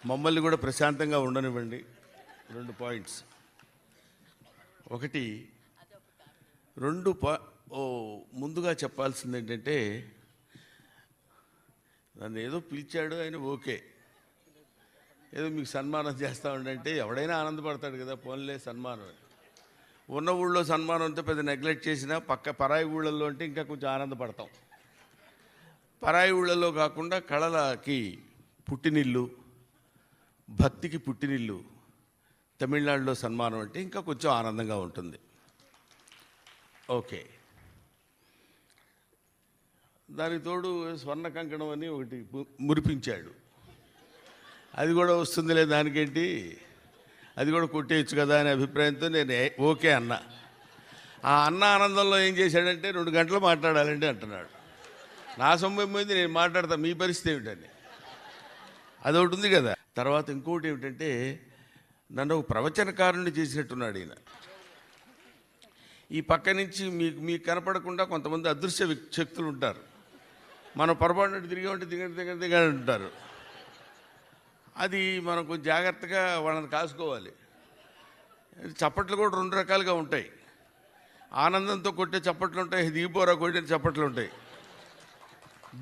మమ్మల్ని కూడా ప్రశాంతంగా ఉండనివ్వండి. 2 పాయింట్స్. ఒకటి ముందుగా చెప్పాల్సింది ఏంటంటే, నన్ను ఏదో పిలిచాడు ఆయన, ఓకే, ఏదో మీకు సన్మానం చేస్తా ఉండంటే ఎవడైనా ఆనందపడతాడు కదా, పోన్లే సన్మానం. ఉన్న ఊళ్ళో సన్మానం అంతా పెద్ద నెగ్లెక్ట్ చేసినా పరాయి ఊళ్ళల్లో అంటే ఇంకా కొంచెం ఆనందపడతాం. పరాయి ఊళ్ళల్లో కాకుండా కళలకి పుట్టినిల్లు, భక్తికి పుట్టినిల్లు తమిళనాడులో సన్మానం అంటే ఇంకా కొంచెం ఆనందంగా ఉంటుంది. ఓకే. దానికి తోడు స్వర్ణ కంకణం అని ఒకటి మురిపించాడు. అది కూడా వస్తుందిలే, దానికేంటి, అది కూడా కొట్టేయచ్చు కదా అనే అభిప్రాయంతో నేను ఓకే అన్నా. ఆ అన్న ఆనందంలో ఏం చేశాడంటే 2 గంటలు మాట్లాడాలండి అంటున్నాడు. నా సొమ్ము పోయింది, నేను మాట్లాడతా, మీ పరిస్థితి ఏమిటని. అదొకటి ఉంది కదా. తర్వాత ఇంకోటి ఏమిటంటే, నన్ను ఒక ప్రవచనకారుణ్ణి చేసినట్టున్నాడు ఈయన. ఈ పక్క నుంచి మీకు కనపడకుండా కొంతమంది అదృశ్య శక్తులు ఉంటారు. మనం పొరపాటు తిరిగామంటే దిగండి అంటారు. అది మనం కొంచెం జాగ్రత్తగా వాళ్ళని కాసుకోవాలి. చప్పట్లు కూడా 2 రకాలుగా ఉంటాయి. ఆనందంతో కొట్టే చప్పట్లు ఉంటాయి, దిగిపోరా కొట్టే చప్పట్లు ఉంటాయి.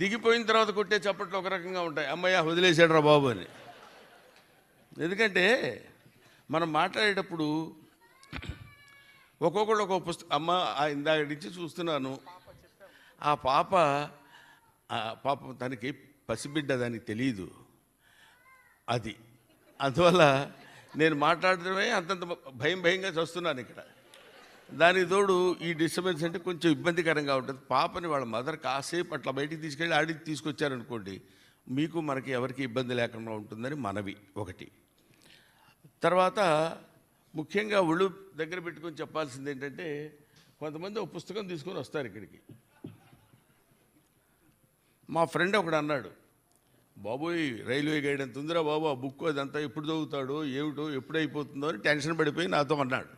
దిగిపోయిన తర్వాత కొట్టే చప్పట్లు ఒక రకంగా ఉంటాయి, అమ్మయ్య వదిలేసాడురా బాబు అని. ఎందుకంటే మనం మాట్లాడేటప్పుడు ఒక్కొక్కళ్ళు ఒక్కొక్క పుస్తకం, అమ్మ ఇందాక నుంచి చూస్తున్నాను, ఆ పాప తనకి పసిబిడ్డ, దానికి తెలియదు. అది అందువల్ల నేను మాట్లాడటమే అంతంత భయంగా చూస్తున్నాను ఇక్కడ. దానికి తోడు ఈ డిస్టర్బెన్స్ అంటే కొంచెం ఇబ్బందికరంగా ఉంటుంది. పాపని వాళ్ళ మదర్ కాసేపు అట్లా బయటికి తీసుకెళ్ళి ఆడికి తీసుకొచ్చారనుకోండి, మీకు మనకి ఎవరికి ఇబ్బంది లేకుండా ఉంటుందని మనవి ఒకటి. తర్వాత ముఖ్యంగా ఒళ్ళు దగ్గర పెట్టుకొని చెప్పాల్సింది ఏంటంటే, కొంతమంది ఒక పుస్తకం తీసుకొని వస్తారు ఇక్కడికి. మా ఫ్రెండ్ ఒకడు అన్నాడు, బాబోయ్ రైల్వే గైడ్ ఎంత ఉందిరా బాబు, ఆ బుక్ అదంతా ఎప్పుడు చదువుతాడో ఏమిటో ఎప్పుడు అయిపోతుందో అని టెన్షన్ పడిపోయి నాతో అన్నాడు.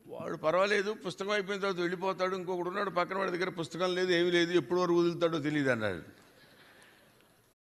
వాడు పర్వాలేదు, పుస్తకం అయిపోయిన తర్వాత వెళ్ళిపోతాడు. ఇంకొకడు ఉన్నాడు పక్కన, వాడి దగ్గర పుస్తకం లేదు, ఏమీ లేదు, ఎప్పుడు వరకు వదులుతాడో తెలియదు అన్నాడు.